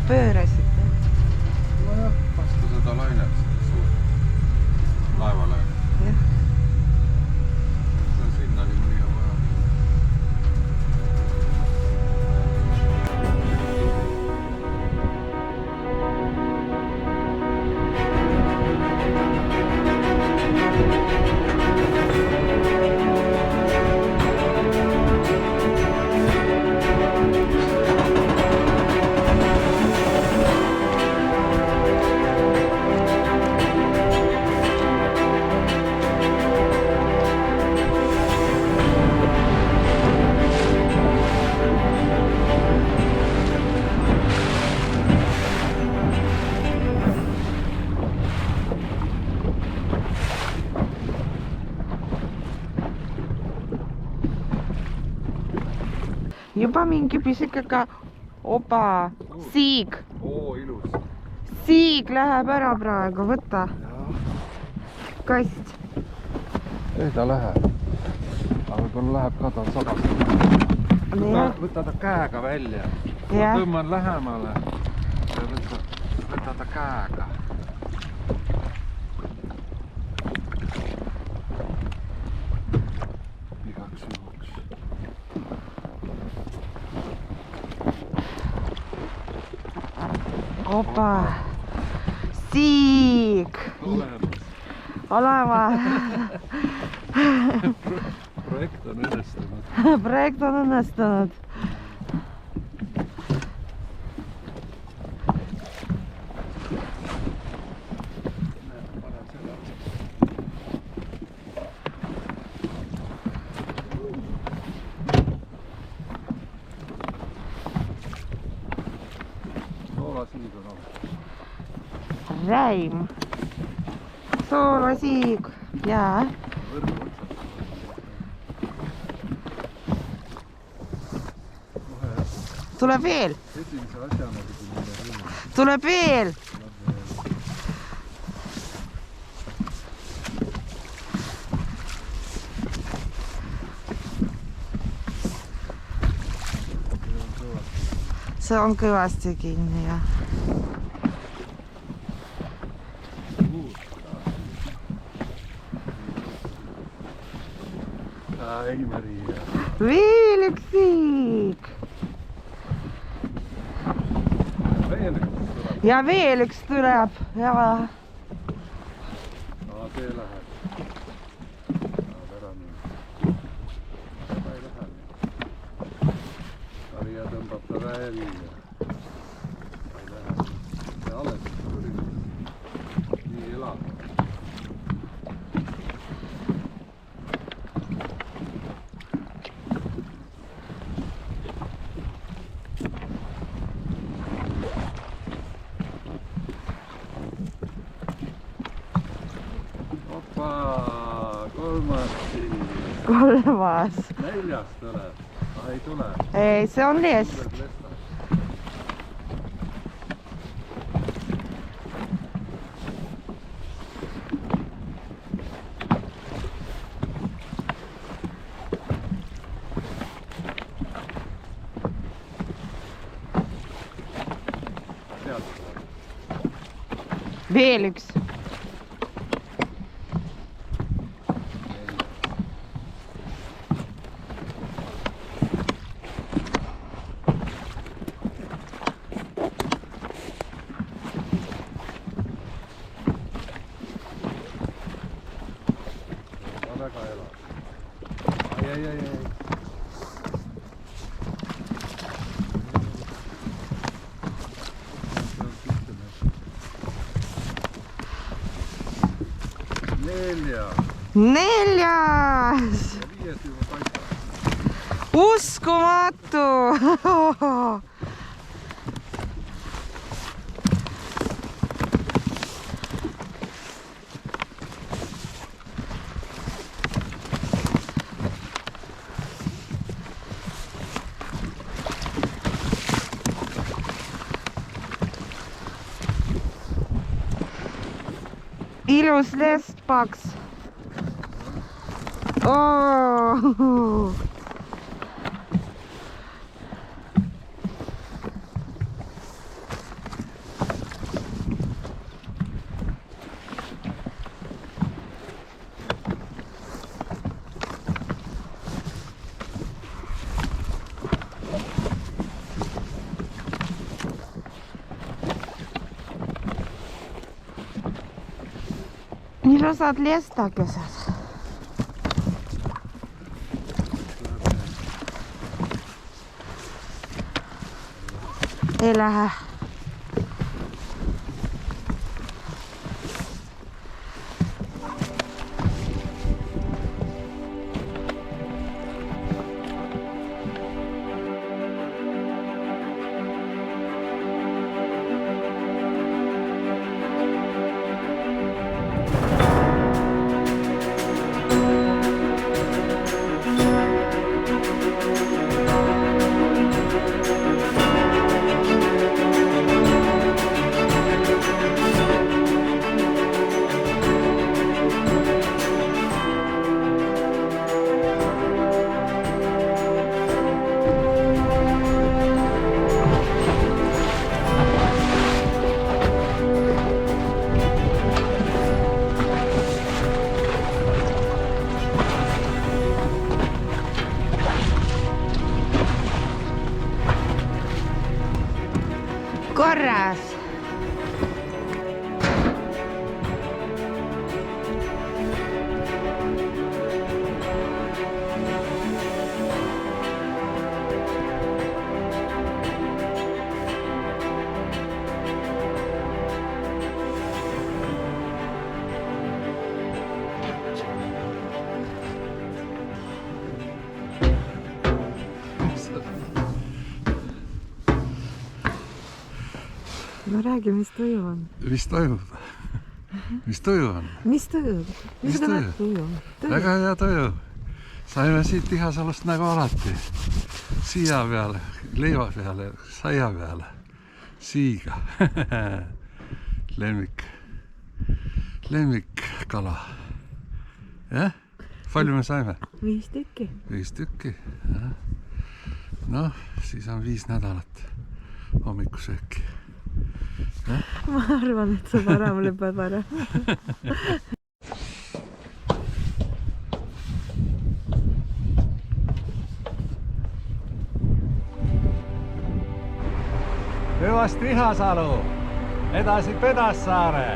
pöörasid. Nojah, vastu seda lainet, seda suurt laevalainet. Jah. Sinna oli mõni on vaja. Juba mingi pisike ka, opa, siig. Oo, ilus. Siig läheb ära praegu, võta. Kast. Ei ta läheb. Aga võib-olla läheb ka ta sabast. Võta ta käega välja. Ma tõmban lähemale. Ja võta ta käega. Igaks juhuks. Opa. Siig. Olema. Projekt on õnnestunud. Projekt on õnnestunud. Räim. Soolasiig. Jaa. Tuleb veel. Tuleb veel. See on kõvasti kinni, jah. Ai, Maria. Veel üks siig. Ja veel üks tuleb. Ja. See läheb. Ära nii. Ma ei lähe nii. Maria tõmbab ta välja. Ma ei lähe. See alles tuli. Nii elab. Kolmas. Neljas tuleb. Ei tule. Ei, see on lies. Veel üks. Neljas! Uskumatu! Ilus lestpaks. Oh. Ilusad liestakesed. Ei lähe. Korras. No räägi, mis tuju on? Mis toimub? Mis tuju on? Mis tuju? Mis tuju? Väga hea tuju. Saime siit Ihasalust nagu alati. Siia peale, leiva peale, saia peale. Siiga. Lemmikkala. Jah? Palju me saime? 5 tükki. 5 tükki. Noh, siis on 5 nädalat hommikusööki. Ma arvan, et sa varem lõpeb ära. Hüvasti Ihasalu, edasi Pedassaare.